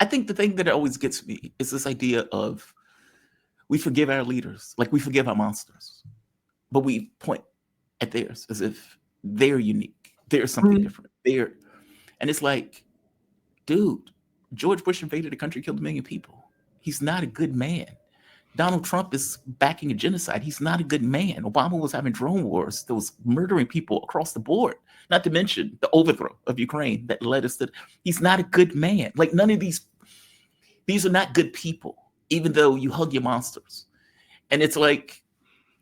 I think the thing that always gets me is this idea of we forgive our leaders, like we forgive our monsters, but we point at theirs as if they're unique. They're something Mhm. different. And it's like, dude, George Bush invaded a country, killed 1 million people. He's not a good man. Donald Trump is backing a genocide. He's not a good man. Obama was having drone wars that was murdering people across the board. Not to mention the overthrow of Ukraine that led us to. He's not a good man. Like none of these are not good people, even though you hug your monsters. And it's like,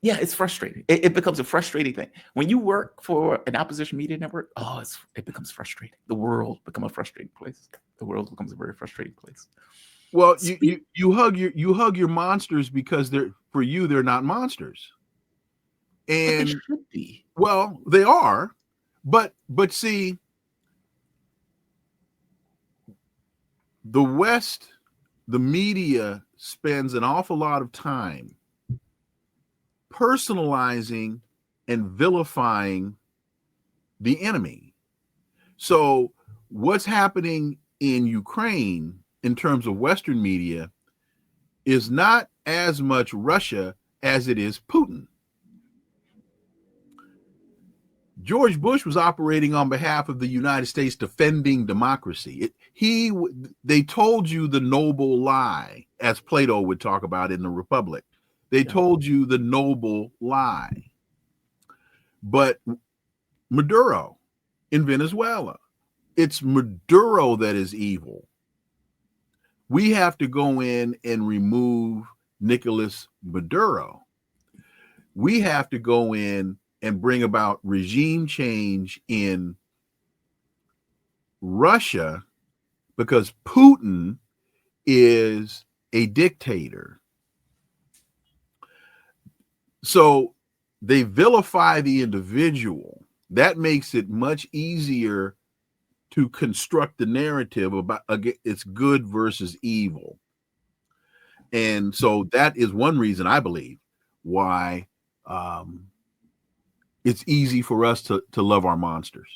yeah, it's frustrating. It becomes a frustrating thing when you work for an opposition media network. Oh, it becomes frustrating. The world becomes a frustrating place. The world becomes a very frustrating place. Well, Speak, you hug your monsters because they're not monsters. but they And should be. well, they are, but see, the West, the media spends an awful lot of time personalizing and vilifying the enemy. So what's happening in Ukraine in terms of Western media is not as much Russia as it is Putin. George Bush was operating on behalf of the United States, defending democracy. They told you the noble lie, as Plato would talk about in the Republic. They Yeah. told you the noble lie. But Maduro in Venezuela, it's Maduro that is evil. We have to go in and remove Nicolas Maduro. We have to go in and bring about regime change in Russia because Putin is a dictator. So they vilify the individual. That makes it much easier to construct the narrative about it's good versus evil. And so that is one reason I believe why it's easy for us to love our monsters.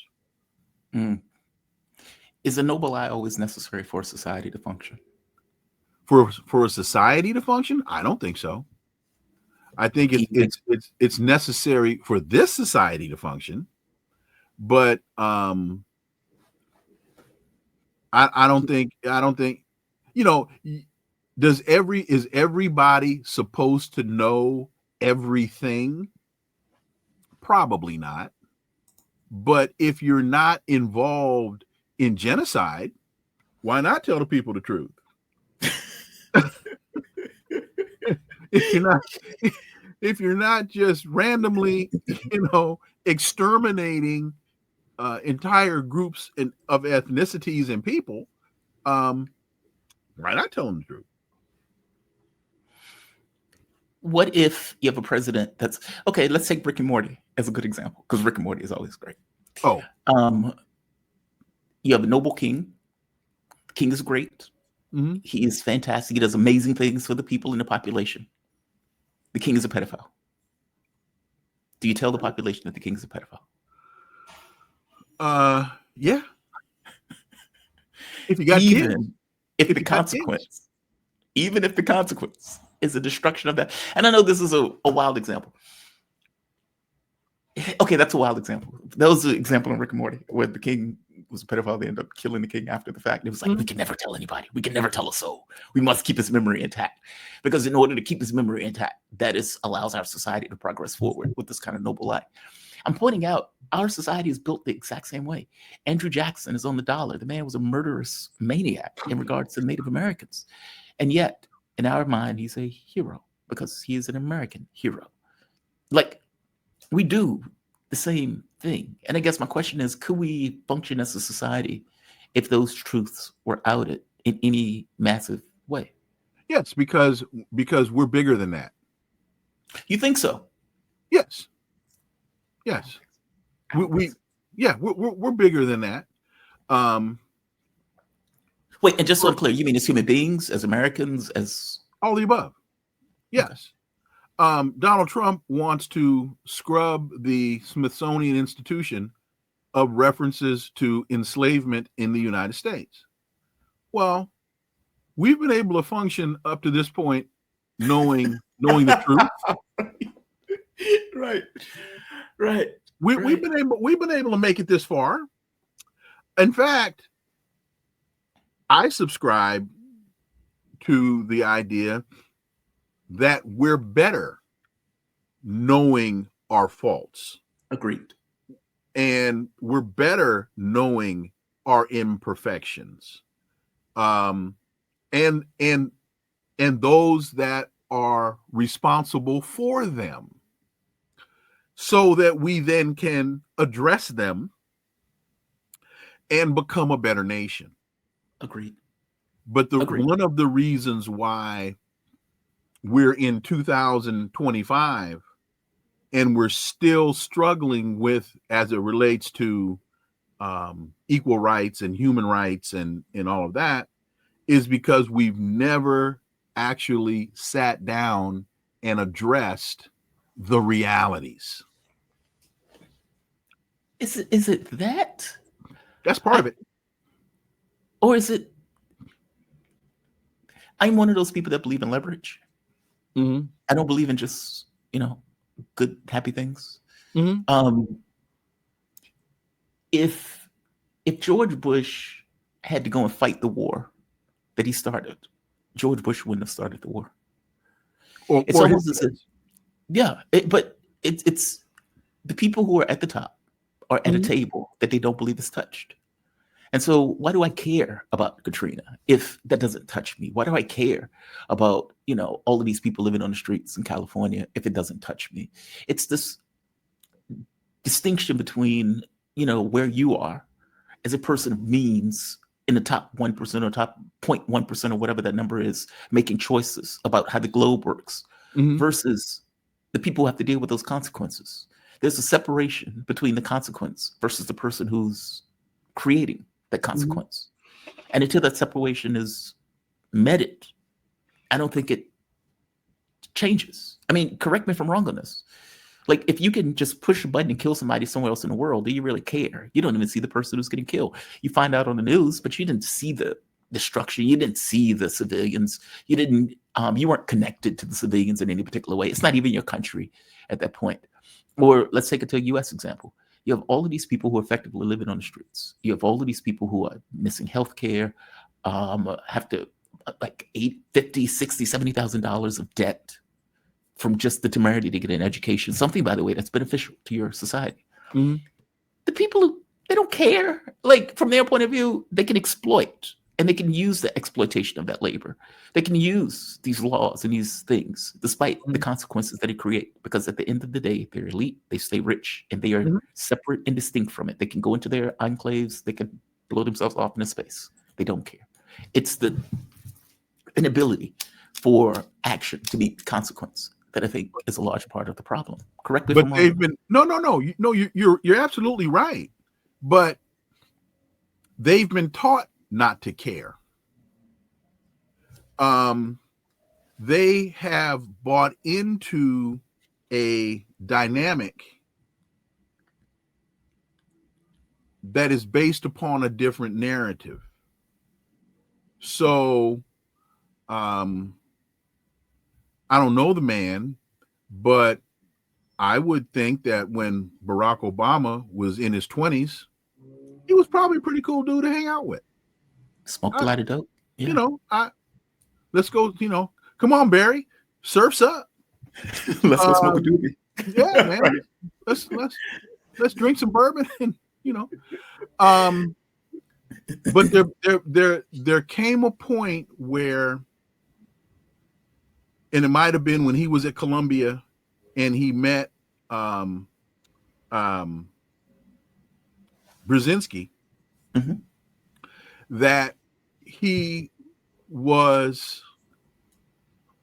Mm. Is a noble lie always necessary for a society to function? For a society to function, I don't think so. I think Even it's necessary for this society to function, but I don't think you know is everybody supposed to know everything? Probably not. But if you're not involved in genocide, why not tell the people the truth? if you're not if you're not just randomly, exterminating entire groups of ethnicities and people, why not tell them the truth? what if you have a president that's okay? Let's take Rick and Morty as a good example because Rick and Morty is always great. Oh, Um, you have a noble king. King is great. mm-hmm. He is fantastic. He does amazing things for the people in the population. The king is a pedophile. Do you tell the population that the king is a pedophile? Yeah. If you got kids, Even if if the you got kids, consequence, even if the consequence is the destruction of that. And I know this is a wild example. Okay, that's a wild example. That was an example in Rick and Morty where the king was a pedophile. They ended up killing the king after the fact. It was like, we can never tell anybody. We can never tell a soul. We must keep his memory intact. Because in order to keep his memory intact, that allows our society to progress forward with this kind of noble lie. I'm pointing out our society is built the exact same way. Andrew Jackson is on the dollar. The man was a murderous maniac in regards to Native Americans. And yet, in our mind, he's a hero because he is an American hero. Like, we do the same thing. And I guess my question is, could we function as a society if those truths were outed in any massive way? yes, because we're bigger than that. You think so? Yes. We're bigger than that. Wait, and just so I'm clear, you mean as human beings, as Americans, as all the above? Yes. Okay. Donald Trump wants to scrub the Smithsonian Institution of references to enslavement in the United States. Well, we've been able to function up to this point, knowing the truth. Right. Right. We've been able to make it this far. In fact, I subscribe to the idea that we're better knowing our faults. Agreed. And we're better knowing our imperfections. And those that are responsible for them, so that we then can address them and become a better nation. Agreed. But one of the reasons why we're in 2025 and we're still struggling with, as it relates to equal rights and human rights and all of that, is because we've never actually sat down and addressed the realities. Is it that? That's part of it. Or is it, I'm one of those people that believe in leverage. Mm-hmm. I don't believe in just, good, happy things. Mm-hmm. If George Bush had to go and fight the war that he started, George Bush wouldn't have started the war. It's almost as if, but it's the people who are at the top are at a table that they don't believe is touched. And so why do I care about Katrina if that doesn't touch me? Why do I care about, all of these people living on the streets in California if it doesn't touch me? It's this distinction between, where you are as a person of means in the top 1% or top 0.1% or whatever that number is, making choices about how the globe works versus the people who have to deal with those consequences. There's a separation between the consequence versus the person who's creating that consequence. And until that separation is meted, I don't think it changes. I mean, correct me if I'm wrong on this. Like, if you can just push a button and kill somebody somewhere else in the world, do you really care? You don't even see the person who's getting killed. You find out on the news, but you didn't see the destruction. You didn't see the civilians. You weren't connected to the civilians in any particular way. It's not even your country at that point. Or let's take it to a U.S. example. You have all of these people who are effectively living on the streets. You have all of these people who are missing health care, have to like $50,000, $60,000, $70,000 of debt from just the temerity to get an education. Something, by the way, that's beneficial to your society. The people, they don't care. Like, from their point of view, they can exploit, and they can use the exploitation of that labor. They can use these laws and these things, despite the consequences that it create. Because at the end of the day, they're elite, they stay rich, and they are separate and distinct from it. They can go into their enclaves, they can blow themselves off into space. They don't care. It's the inability for action to meet consequence that I think is a large part of the problem. Correct me if I'm wrong. They've been you're absolutely right. But they've been taught not to care. They have bought into a dynamic that is based upon a different narrative. So, I don't know the man, but I would think that when Barack Obama was in his 20s, he was probably a pretty cool dude to hang out with. Smoked a lot of dope. Yeah. Let's go, come on, Barry, surf's up. Let's go smoke a doobie. Yeah, man. Right. Let's drink some bourbon and but there came a point where, and it might have been when he was at Columbia and he met Brzezinski, that he was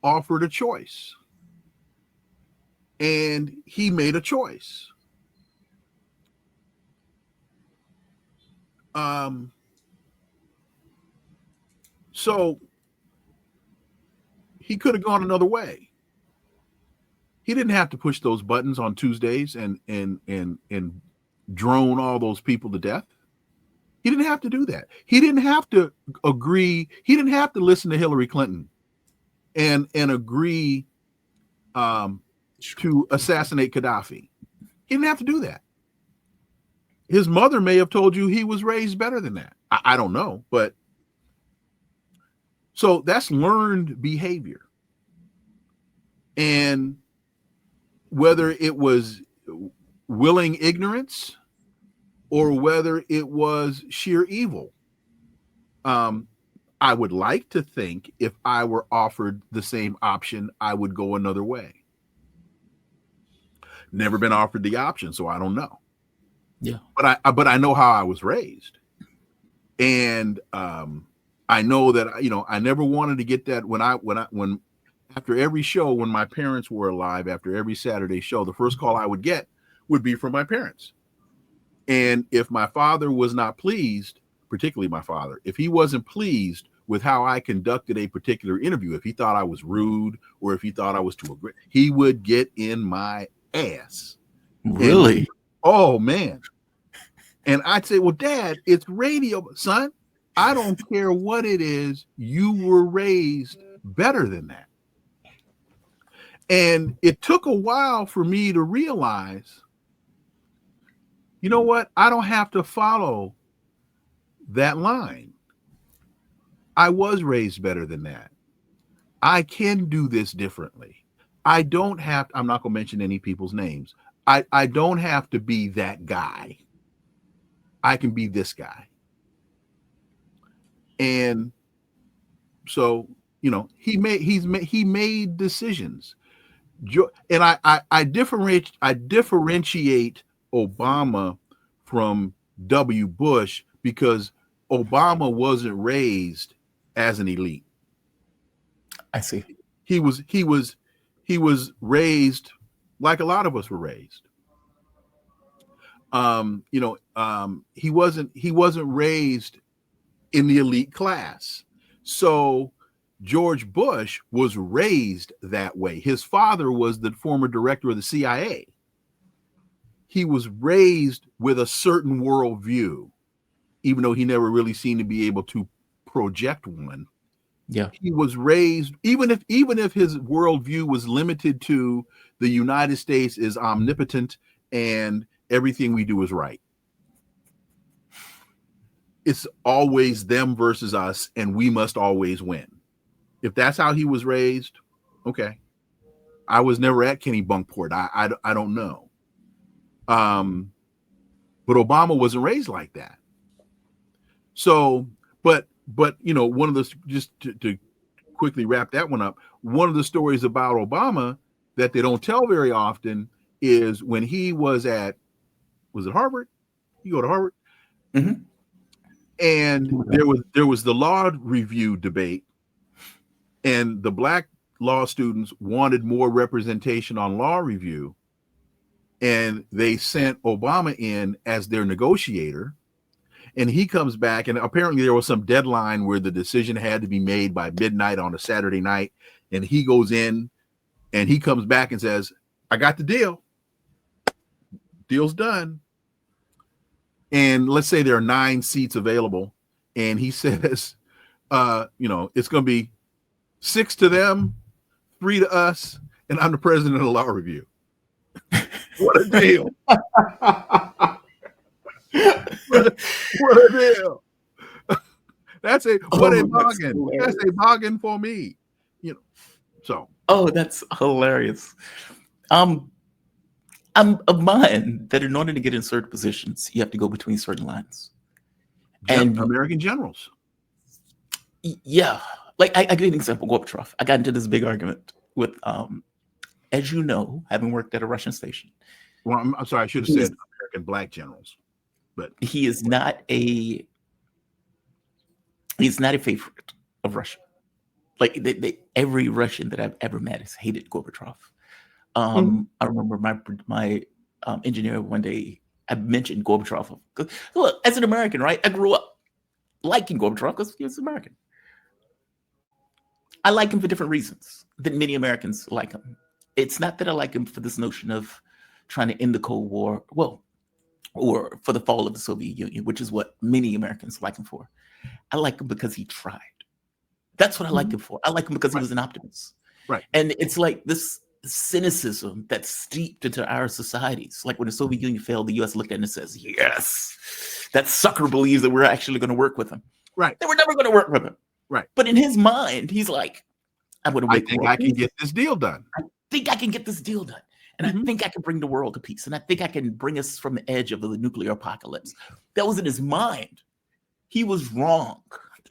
offered a choice, and he made a choice. So he could have gone another way. He didn't have to push those buttons on Tuesdays and drone all those people to death. He didn't have to do that. He didn't have to agree. He didn't have to listen to Hillary Clinton and agree to assassinate Gaddafi. He didn't have to do that. His mother may have told you he was raised better than that. I don't know, but so that's learned behavior. And whether it was willing ignorance or whether it was sheer evil, I would like to think if I were offered the same option, I would go another way. Never been offered the option, so I don't know. Yeah, but I know how I was raised, and I know that I never wanted to get that when after every show, when my parents were alive, after every Saturday show, the first call I would get would be from my parents. And if my father was not pleased, particularly my father, if he wasn't pleased with how I conducted a particular interview, if he thought I was rude or if he thought I was too aggressive, he would get in my ass. really? Oh man. And I'd say, well, Dad, it's radio, son. I don't care what it is. You were raised better than that. And it took a while for me to realize, you know what? I don't have to follow that line. I was raised better than that. I can do this differently. I don't have, I'm not going to mention any people's names. I don't have to be that guy. I can be this guy. And so, he made decisions. And I differentiate Obama from W. Bush because Obama wasn't raised as an elite. I see. He was raised like a lot of us were raised. He wasn't raised in the elite class. So George Bush was raised that way. His father was the former director of the CIA. He was raised with a certain worldview, even though he never really seemed to be able to project one. Yeah. He was raised, even if his worldview was limited to the United States is omnipotent and everything we do is right. It's always them versus us, and we must always win. If that's how he was raised, okay. I was never at Kennebunkport. I don't know. But Obama wasn't raised like that. So, but one of the, just to quickly wrap that one up, one of the stories about Obama that they don't tell very often is when he was at, was it Harvard? You go to Harvard? Mm-hmm. And there was the law review debate, and the black law students wanted more representation on law review, and they sent Obama in as their negotiator. And he comes back, and apparently there was some deadline where the decision had to be made by midnight on a Saturday night. And he goes in and he comes back and says, I got the deal. Deal's done. And let's say there are 9 seats available. And he says, it's going to be 6 to them, 3 to us, and I'm the president of the law review. What a deal. What a deal. That's a bargain. That's a bargain for me. So. Oh, that's hilarious. I'm of mine that in order to get in certain positions, you have to go between certain lines. And American generals. Yeah. Like I give you an example, Gorbachev. I got into this big argument with, as you know, having worked at a Russian station. Well, I'm sorry, I should have said American black generals. But he is not a favorite of Russia. Like every Russian that I've ever met has hated Gorbachev. I remember my engineer one day, I mentioned Gorbachev. Look, as an American, right? I grew up liking Gorbachev because he was American. I like him for different reasons than many Americans like him. It's not that I like him for this notion of trying to end the Cold War. Well, or for the fall of the Soviet Union, which is what many Americans like him for. I like him because he tried. That's what I like him for. I like him because he was an optimist. Right. And it's like this cynicism that's steeped into our societies. Like when the Soviet Union failed, the US looked at it and says, yes, that sucker believes that we're actually going to work with him. Right. They were never going to work with him. Right. But in his mind, he's like, I'm going to make I think I can get this deal done. I think I can get this deal done. And I think I can bring the world to peace. And I think I can bring us from the edge of the nuclear apocalypse. That was in his mind. He was wrong.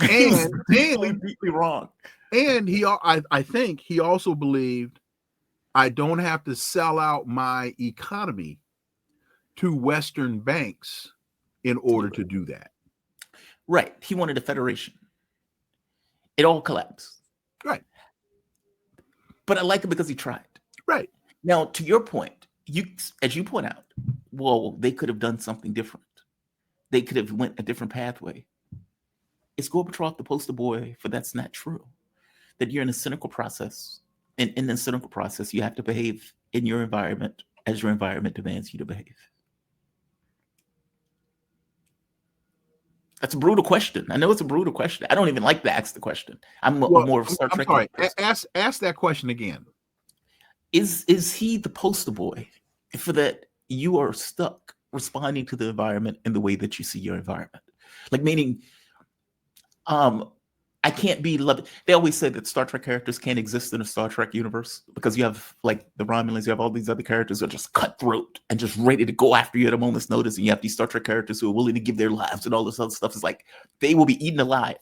He was deeply wrong. And I think he also believed I don't have to sell out my economy to Western banks in order to do that. Right. He wanted a federation. It all collapsed. Right. But I like it because he tried. Right. Now, to your point, as you point out, well, they could have done something different. They could have went a different pathway. Is Gorbachev the poster boy for that's not true? That you're in a cynical process. And in the cynical process, you have to behave in your environment as your environment demands you to behave. That's a brutal question. I know it's a brutal question. I don't even like to ask the question. I'm more of a Star Trek. Sorry. Ask that question again. Is he the poster boy for that you are stuck responding to the environment in the way that you see your environment? Like meaning, I can't be loved. They always say that Star Trek characters can't exist in a Star Trek universe because you have like the Romulans, you have all these other characters who are just cutthroat and just ready to go after you at a moment's notice. And you have these Star Trek characters who are willing to give their lives and all this other stuff. It's like they will be eaten alive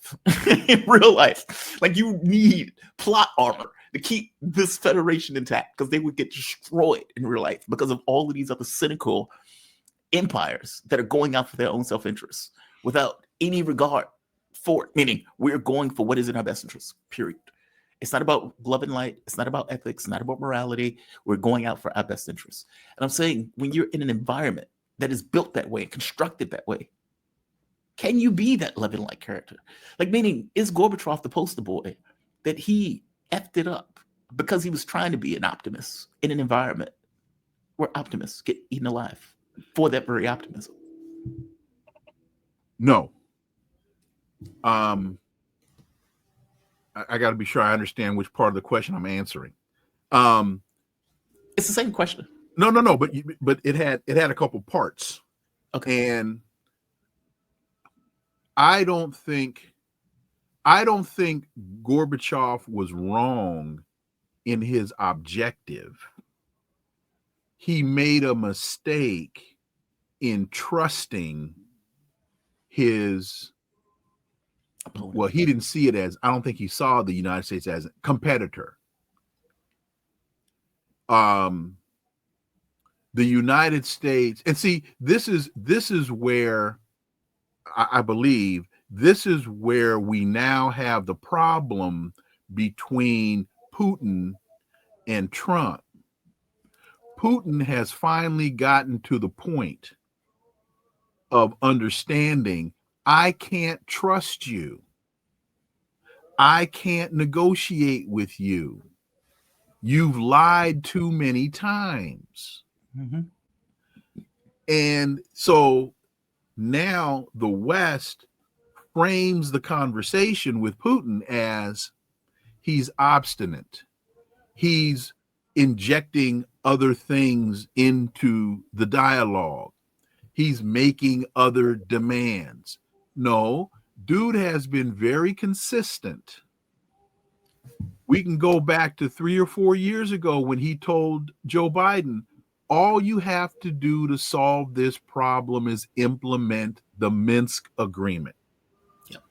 in real life. Like you need plot armor to keep this Federation intact because they would get destroyed in real life because of all of these other cynical empires that are going out for their own self-interest without any regard for it, meaning we're going for what is in our best interest, period. It's not about love and light. It's not about ethics. It's not about morality. We're going out for our best interests. And I'm saying when you're in an environment that is built that way, constructed that way, can you be that love and light character? Like meaning, is Gorbachev the poster boy that he effed it up because he was trying to be an optimist in an environment where optimists get eaten alive for that very optimism? No. I got to be sure I understand which part of the question I'm answering. It's the same question. No, but it had a couple parts. Okay. And I don't think Gorbachev was wrong in his objective. He made a mistake in trusting his, well, he didn't see it as, I don't think he saw the United States as a competitor. The United States, and see, this is where I believe this is where we now have the problem between Putin and Trump. Putin has finally gotten to the point of understanding I can't trust you. I can't negotiate with you. You've lied too many times. Mm-hmm. And so now the West frames the conversation with Putin as he's obstinate. He's injecting other things into the dialogue. He's making other demands. No, dude has been very consistent. We can go back to 3 or 4 years ago when he told Joe Biden, all you have to do to solve this problem is implement the Minsk agreement. Yep.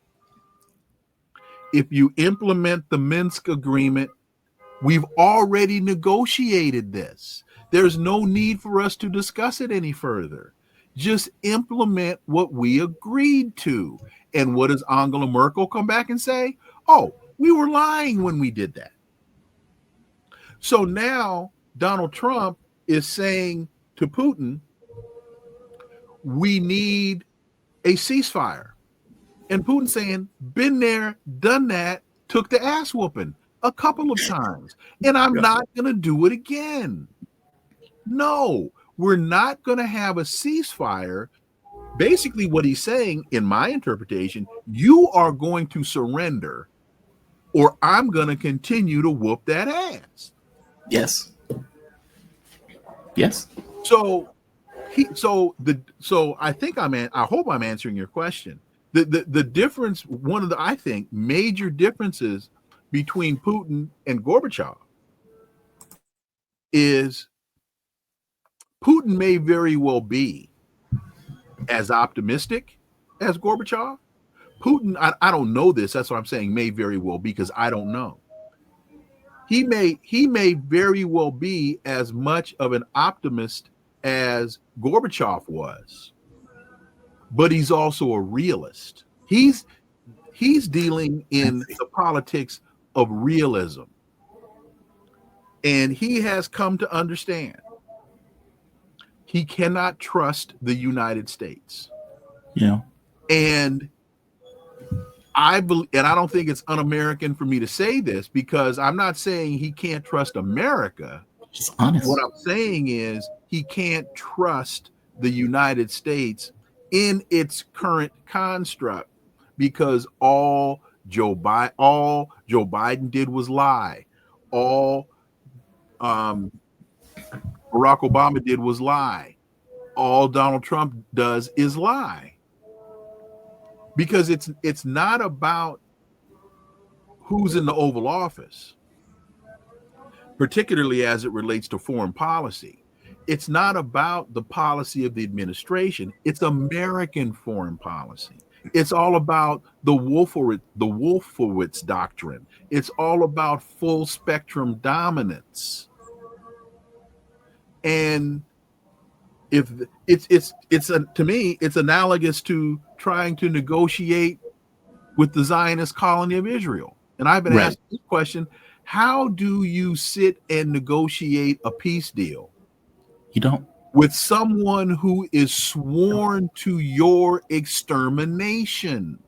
If you implement the Minsk agreement, we've already negotiated this. There's no need for us to discuss it any further. Just implement what we agreed to. And what does Angela Merkel come back and say? Oh, we were lying when we did that. So now Donald Trump is saying to Putin, we need a ceasefire. And Putin saying, been there, done that, took the ass whooping a couple of times. And I'm not going to do it again. No, we're not going to have a ceasefire. Basically, what he's saying, in my interpretation, you are going to surrender, or I'm going to continue to whoop that ass. Yes. Yes. So I think I hope I'm answering your question. The difference, one of the, I think, major differences between Putin and Gorbachev is Putin may very well be as optimistic as Gorbachev. Putin, I don't know this. That's what I'm saying. May very well be, because I don't know. He may very well be as much of an optimist as Gorbachev was, but he's also a realist. He's dealing in the politics of realism, and he has come to understand he cannot trust the United States. Yeah. And I believe, and I don't think it's un-American for me to say this, because I'm not saying he can't trust America. Just honest. What I'm saying is he can't trust the United States in its current construct, because all Joe Biden did was lie. All Barack Obama did was lie. All Donald Trump does is lie. Because it's not about who's in the Oval Office, particularly as it relates to foreign policy. It's not about the policy of the administration. It's American foreign policy. It's all about the Wolfowitz doctrine. It's all about full spectrum dominance. And if to me, it's analogous to trying to negotiate with the Zionist colony of Israel. And I've been asked this question: how do you sit and negotiate a peace deal? You don't. With someone who is sworn to your extermination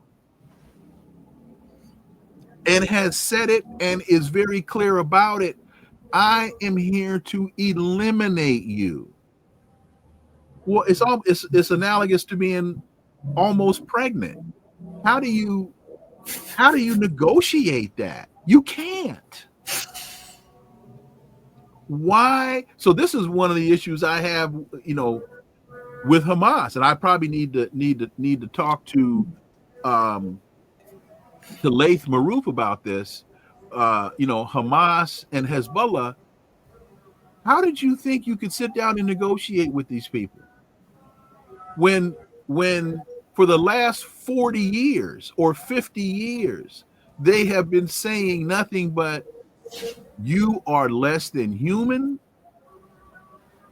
and has said it and is very clear about it. I am here to eliminate you. Well, it's analogous to being almost pregnant. How do you negotiate that? You can't. Why? So this is one of the issues I have, with Hamas, and I probably need to talk to Laith Marouf about this. Hamas and Hezbollah. How did you think you could sit down and negotiate with these people when for the last 40 years or 50 years they have been saying nothing but, you are less than human,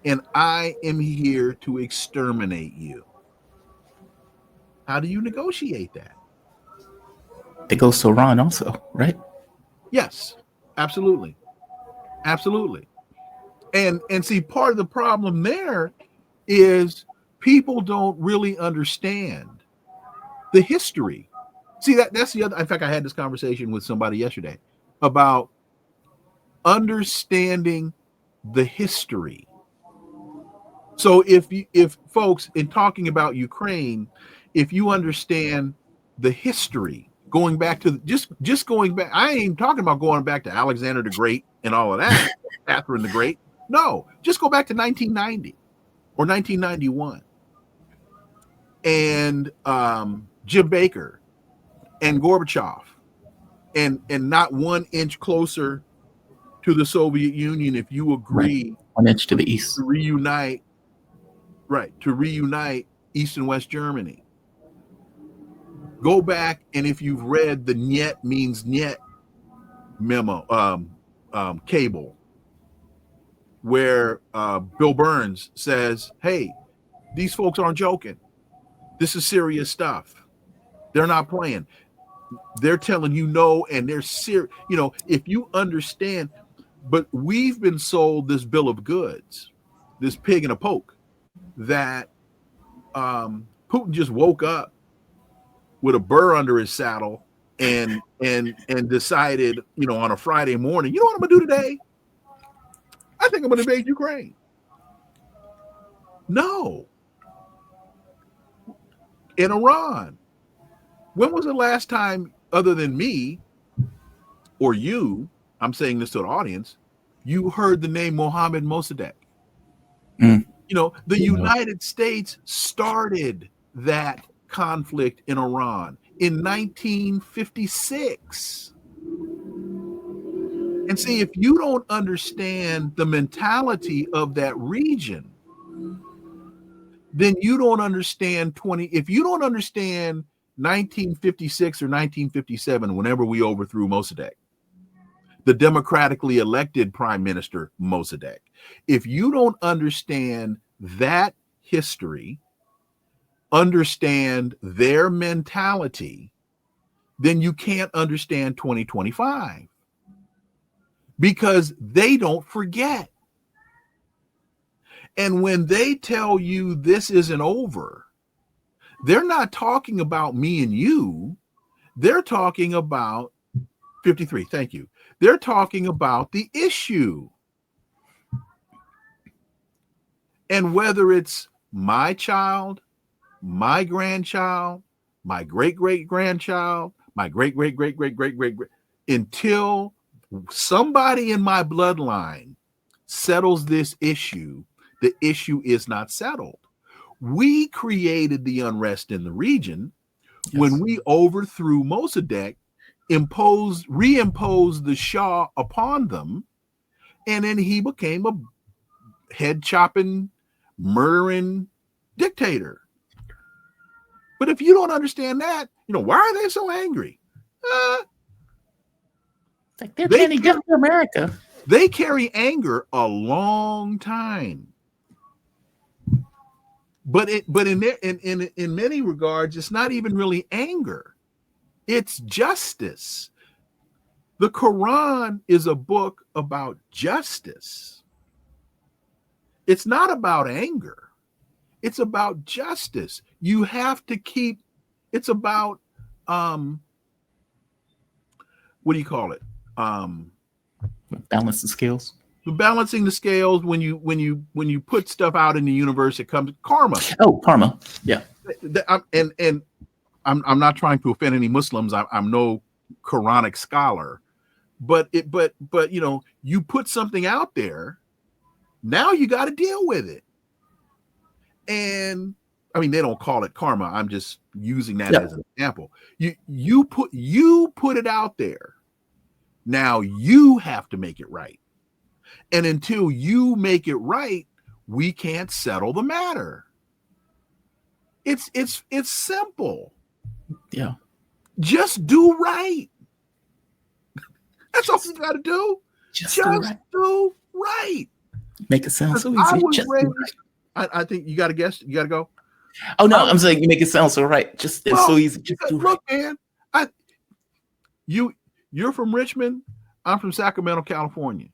and I am here to exterminate you? How do you negotiate that? It goes to Iran also, right? Yes, absolutely. And see, part of the problem there is people don't really understand the history. See, that's the other. In fact, I had this conversation with somebody yesterday about understanding the history. So if folks, in talking about Ukraine, if you understand the history, going back to just going back, I ain't even talking about going back to Alexander the Great and all of that, Catherine the Great. No, just go back to 1990 or 1991, and Jim Baker and Gorbachev, and not 1 inch closer to the Soviet Union, if you agree, 1 inch to the east, to reunite East and West Germany. Go back, and if you've read the "Niet means Niet" memo, cable, where Bill Burns says, "Hey, these folks aren't joking. This is serious stuff. They're not playing. They're telling you no, and they're serious. If you understand." But we've been sold this bill of goods, this pig in a poke, that Putin just woke up with a burr under his saddle and decided, on a Friday morning, you know what I'm gonna do today? I think I'm gonna invade Ukraine. No. In Iran. When was the last time, other than me or you, I'm saying this to the audience, you heard the name Mohammad Mossadegh? Mm. You know, the Yeah. United States started that conflict in Iran in 1956. And see, if you don't understand the mentality of that region, then you don't understand if you don't understand 1956 or 1957, whenever we overthrew Mossadegh, the democratically elected prime minister Mossadegh, if you don't understand that history, understand their mentality, then you can't understand 2025, because they don't forget. And when they tell you this isn't over, they're not talking about me and you. They're talking about 53. Thank you. They're talking about the issue. And whether it's my child, my grandchild, my great-great-grandchild, my great-great-great-great-great-great, until somebody in my bloodline settles this issue, the issue is not settled. We created the unrest in the region when we overthrew Mossadegh, reimposed the Shah upon them, and then he became a head-chopping, murdering dictator. But if you don't understand that, why are they so angry? Like they're chanting "Death to America." They carry anger a long time. But in many regards, it's not even really anger. It's justice. The Quran is a book about justice. It's not about anger. It's about justice. You have to keep, it's about, what do you call it? Balance the scales. Balancing the scales. When you put stuff out in the universe, it comes karma. Oh, karma. Yeah. And I'm not trying to offend any Muslims. I'm no Quranic scholar, but you put something out there, now you got to deal with it. And I mean, they don't call it karma. I'm just using that as an example. You put it out there. Now you have to make it right. And until you make it right, we can't settle the matter. It's simple. Yeah. Just do right. That's all you got to do. Just do right. Make it sound so easy. I think you got to guess. You got to go. Oh no, I'm saying you make it sound so right. It's so easy. Just do look, man. You're from Richmond. I'm from Sacramento, California.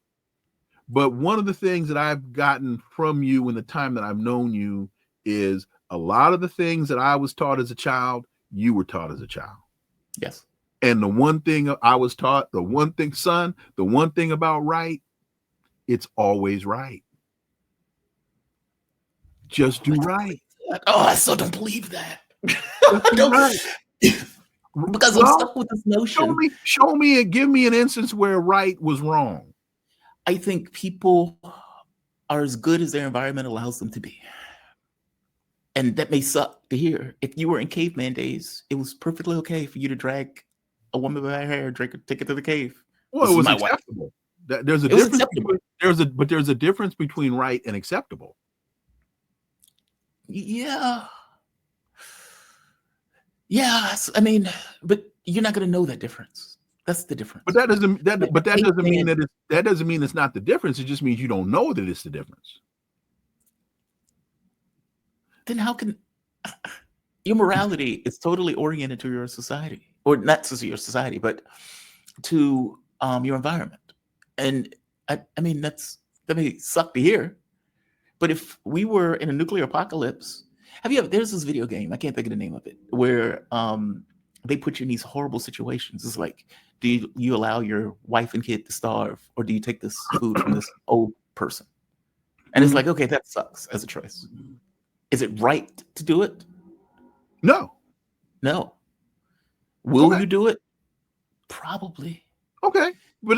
But one of the things that I've gotten from you in the time that I've known you is a lot of the things that I was taught as a child, you were taught as a child. Yes. And the one thing I was taught, the one thing about right, it's always right. Just do right. Oh, I still don't believe that. Right. Because I'm stuck with this notion. Show me and give me an instance where right was wrong. I think people are as good as their environment allows them to be. And that may suck to hear. If you were in caveman days, it was perfectly okay for you to drag a woman by her hair, take it to the cave. Well, it was acceptable. There's a difference. There's a difference between right and acceptable. Yeah. Yeah. I mean, but you're not going to know that difference. That's the difference. But that doesn't mean it's not the difference. It just means you don't know that it's the difference. Then how can your morality is totally oriented to your society, or not to your society, but to your environment? And I mean, that may suck to hear, but if we were in a nuclear apocalypse, there's this video game, I can't think of the name of it, where they put you in these horrible situations. It's like, do you allow your wife and kid to starve, or do you take this food from this old person? And it's like, okay, that sucks as a choice. Is it right to do it? No. No. Will you do it? Probably. Okay. But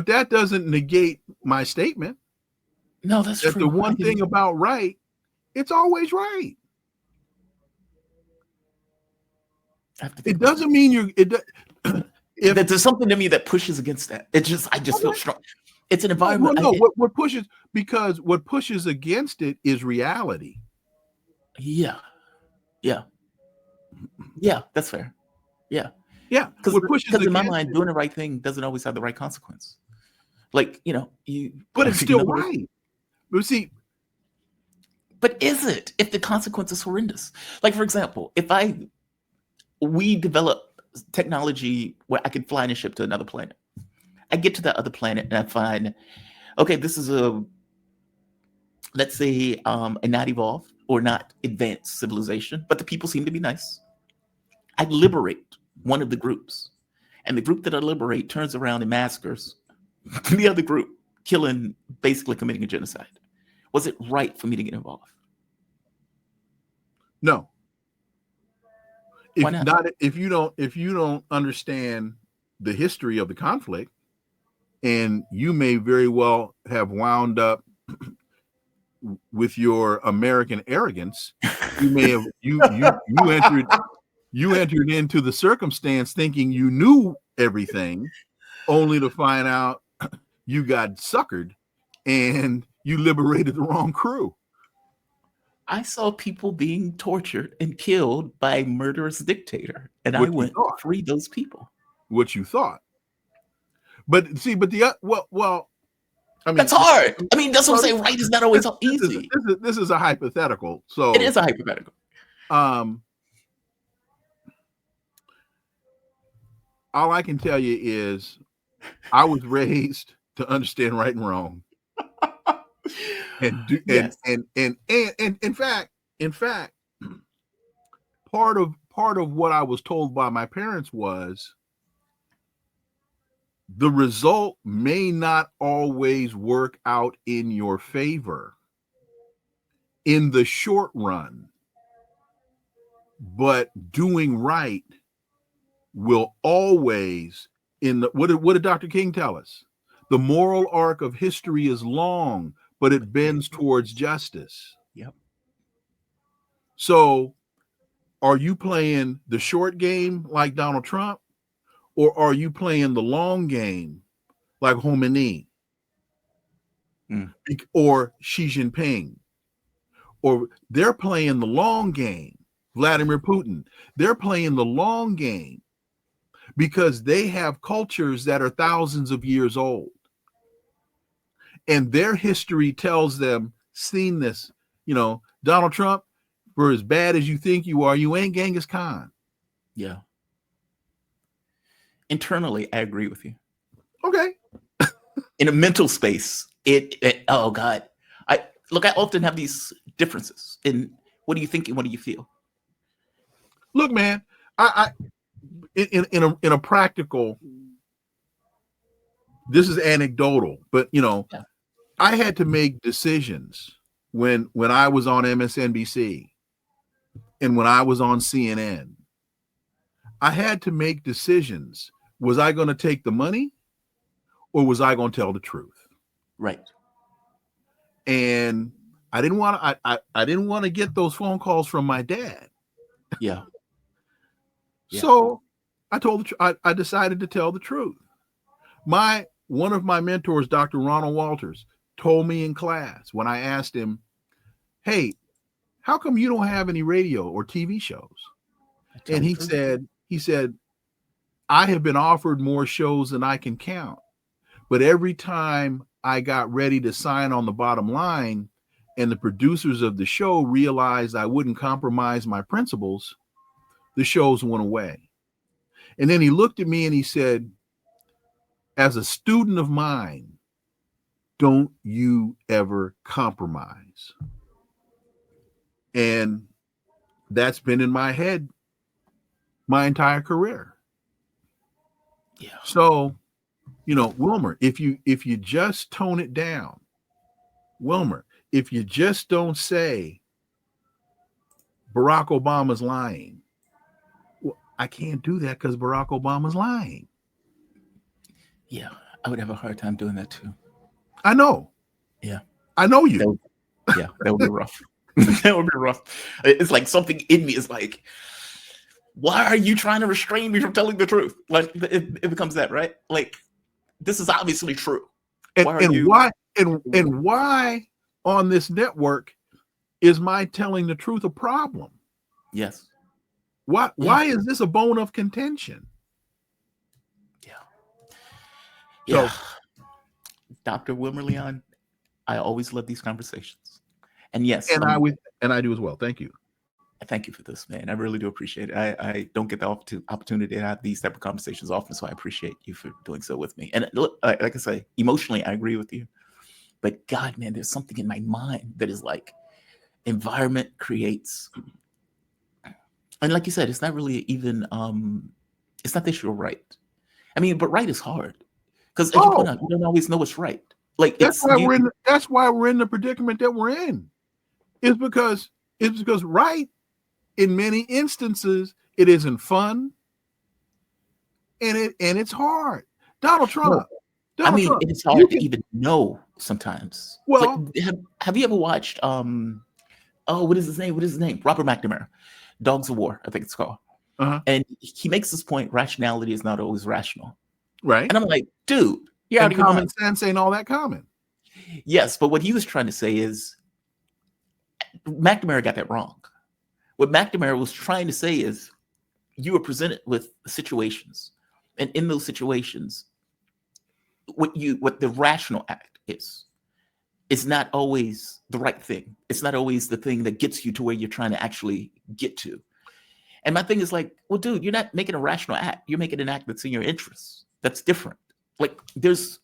that doesn't negate my statement. No, that's that true. The one thing about right, it's always right. It doesn't mean if there's something to me that pushes against that. I just feel strong. It's an environment. No, what pushes against it is reality. Yeah, that's fair. Yeah. Because in my mind, doing the right thing doesn't always have the right consequence. Like, but it's still right. But see, but is it if the consequence is horrendous? Like, for example, we develop technology where I can fly in a ship to another planet. I get to that other planet and I find, okay, this is let's say a not evolved or not advanced civilization, but the people seem to be nice. I liberate one of the groups, and the group that I liberate turns around and massacres the other group, basically committing a genocide. Was it right for me to get involved? No. Why not? If you don't understand the history of the conflict, and you may very well have wound up with your American arrogance, you may have you entered into the circumstance thinking you knew everything, only to find out you got suckered and you liberated the wrong crew. I saw people being tortured and killed by a murderous dictator, and I went to free those people. What you thought. But I mean, that's hard. I mean, that's what I'm saying. Right is not always easy. This is a hypothetical. So it is a hypothetical. All I can tell you is I was raised to understand right and wrong. And in fact, part of what I was told by my parents was the result may not always work out in your favor in the short run, but doing right will always what did Dr. King tell us? The moral arc of history is long, but it bends towards justice. Yep. So are you playing the short game like Donald Trump, or are you playing the long game like Khomeini or Xi Jinping? Or they're playing the long game, Vladimir Putin. They're playing the long game because they have cultures that are thousands of years old. And their history tells them, seen this, Donald Trump, for as bad as you think you are, you ain't Genghis Khan. Yeah. Internally, I agree with you. Okay. In a mental space, oh God. I often have these differences in what do you think and what do you feel? Look, man, in a practical, this is anecdotal, but I had to make decisions when I was on MSNBC and when I was on CNN. I had to make decisions. Was I going to take the money or was I going to tell the truth? Right. And I didn't want to get those phone calls from my dad. Yeah. So I decided to tell the truth. One of my mentors, Dr. Ronald Walters, told me in class when I asked him, "Hey, how come you don't have any radio or TV shows?" And he said, "I have been offered more shows than I can count. But every time I got ready to sign on the bottom line and the producers of the show realized I wouldn't compromise my principles, the shows went away." And then he looked at me and he said, "As a student of mine, don't you ever compromise." And that's been in my head my entire career. Yeah. So, Wilmer, if you just tone it down, Wilmer, if you just don't say Barack Obama's lying, well, I can't do that because Barack Obama's lying. Yeah, I would have a hard time doing that too. I know. Yeah. I know you. That would be rough. That would be rough. It's like something in me is like, why are you trying to restrain me from telling the truth? Like it becomes that, right? Like, this is obviously true. Why on this network is my telling the truth a problem? Yes. Why is this a bone of contention? Yeah. Dr. Wilmer Leon, I always love these conversations. And yes, and I do as well. Thank you. Thank you for this, man. I really do appreciate it. I don't get the opportunity to have these type of conversations often, so I appreciate you for doing so with me. And look, like I say, emotionally, I agree with you. But God, man, there's something in my mind that is like, environment creates, and like you said, it's not really even, it's not that you're right. I mean, but right is hard because, as you point out, you don't always know what's right. Like that's why we're in the predicament that we're in. It's because right, in many instances, it isn't fun, and it's hard. Donald Trump. It's hard to even know sometimes. Well, like, have you ever watched what is his name? Robert McNamara, Dogs of War, I think it's called. And he makes this point: rationality is not always rational. Right. And I'm like, dude, you're out of your mind. Common sense ain't all that common. Yes, but what he was trying to say is McNamara got that wrong. What McNamara was trying to say is you were presented with situations, and in those situations, what the rational act is not always the right thing. It's not always the thing that gets you to where you're trying to actually get to. And my thing is like, well, dude, you're not making a rational act. You're making an act that's in your interests. That's different. Like there's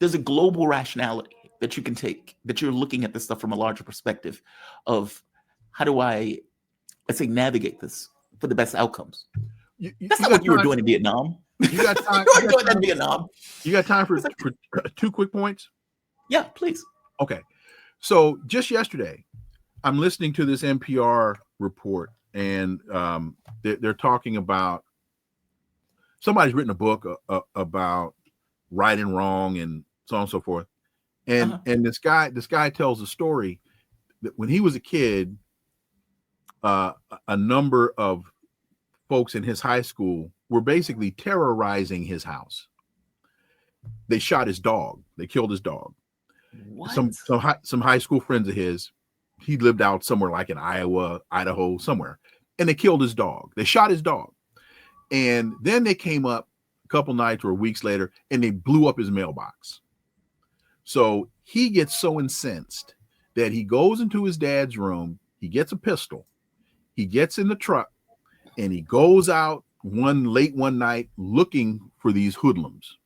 a global rationality that you can take, that you're looking at this stuff from a larger perspective of how do I, let's say, navigate this for the best outcomes. That's not what you were doing in Vietnam. You got time? You were doing that in Vietnam. You got time for 2 quick points? Yeah, please. Okay. So just yesterday, I'm listening to this NPR report, and they're talking about somebody's written a book about right and wrong and so on and so forth. And this guy tells a story that when he was a kid, a number of folks in his high school were basically terrorizing his house. They shot his dog. They killed his dog. What? Some high school friends of his, he lived out somewhere like in Iowa, Idaho, somewhere, and they killed his dog. They shot his dog. And then they came up a couple nights or weeks later and they blew up his mailbox. So he gets so incensed that he goes into his dad's room, he gets a pistol, he gets in the truck, and he goes out late one night looking for these hoodlums.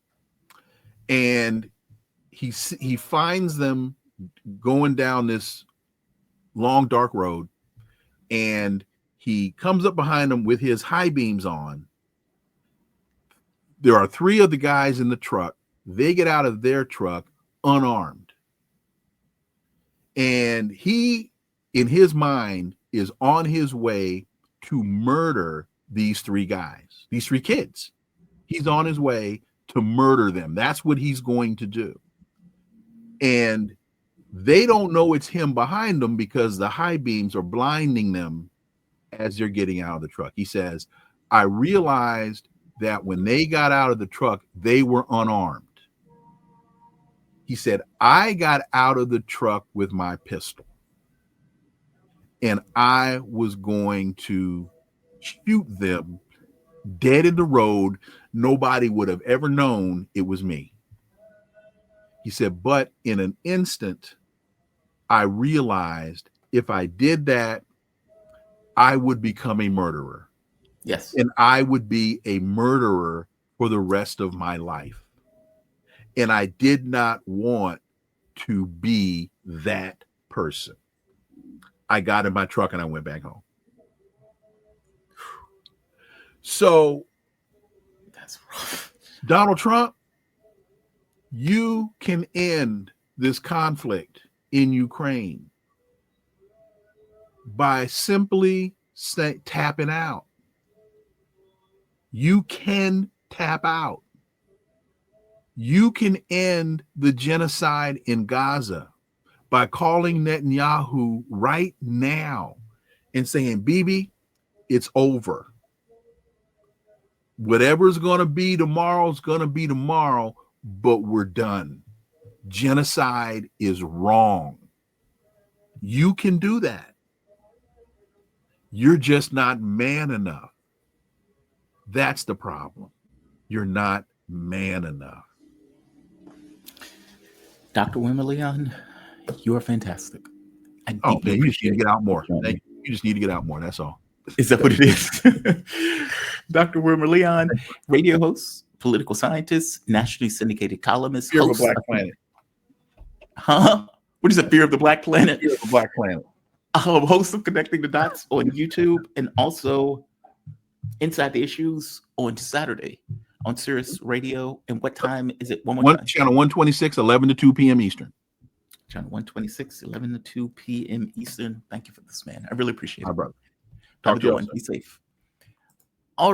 And he finds them going down this long, dark road, and he comes up behind them with his high beams on. There are 3 of the guys in the truck. They get out of their truck unarmed. And he, in his mind, is on his way to murder these 3 guys, these 3 kids. He's on his way to murder them. That's what he's going to do. And they don't know it's him behind them because the high beams are blinding them as they're getting out of the truck. He says, I realized that when they got out of the truck, they were unarmed. He said, I got out of the truck with my pistol and I was going to shoot them dead in the road. Nobody would have ever known it was me. He said, but in an instant, I realized if I did that, I would become a murderer. Yes. And I would be a murderer for the rest of my life. And I did not want to be that person. I got in my truck and I went back home. So that's rough. Donald Trump, you can end this conflict in Ukraine by simply tapping out. You can tap out. You can end the genocide in Gaza by calling Netanyahu right now and saying, Bibi, it's over. Whatever's going to be tomorrow is going to be tomorrow, but we're done. Genocide is wrong. You can do that. You're just not man enough. That's the problem. You're not man enough. Dr. Wilmer Leon, you are fantastic. Oh, man, you just need to get out more. You just need to get out more. That's all. Is that what it is? Dr. Wilmer Leon, radio host, political scientist, nationally syndicated columnist. Fear of the Black Planet. Huh? What is it? Fear of the Black Planet? Fear of the Black Planet. Host of Connecting the Dots on YouTube, and also Inside the Issues on Saturday on Sirius Radio. And what time is it? One more time. Channel 126, 11 to 2 p.m. Eastern. Channel 126, 11 to 2 p.m. Eastern. Thank you for this, man. I really appreciate it. My brother. Talk to you. Be safe.